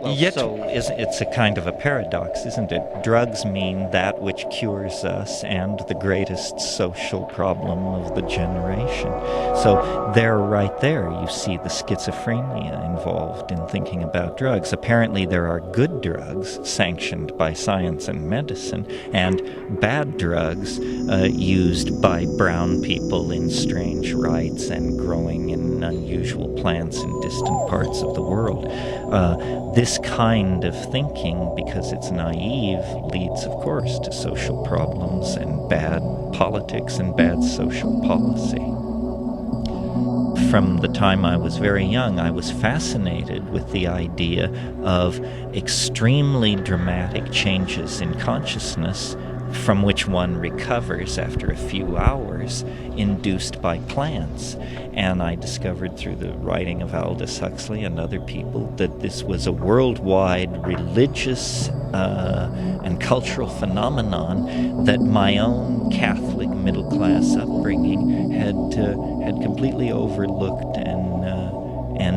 Yet, it's a kind of a paradox, isn't it? Drugs mean that which cures us and the greatest social problem of the generation. So there, right there, you see the schizophrenia involved in thinking about drugs. Apparently there are good drugs sanctioned by science and medicine, and bad drugs used by brown people in strange rites and growing in unusual plants in distant parts of the world. This kind of thinking, because it's naive, leads, of course, to social problems and bad politics and bad social policy. From the time I was very young, I was fascinated with the idea of extremely dramatic changes in consciousness from which one recovers after a few hours, induced by plants. And I discovered through the writing of Aldous Huxley and other people that this was a worldwide religious and cultural phenomenon that my own Catholic middle-class upbringing had completely overlooked and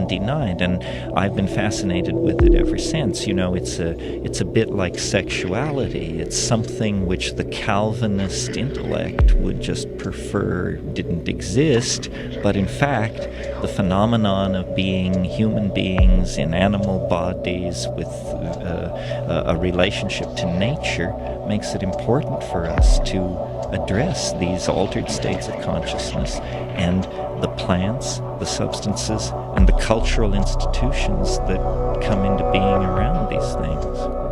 denied, and I've been fascinated with it ever since. You know, it's a bit like sexuality. It's something which the Calvinist intellect would just prefer didn't exist, but in fact, the phenomenon of being human beings in animal bodies with a relationship to nature makes it important for us to address these altered states of consciousness and the plants, the substances, and the cultural institutions that come into being around these things.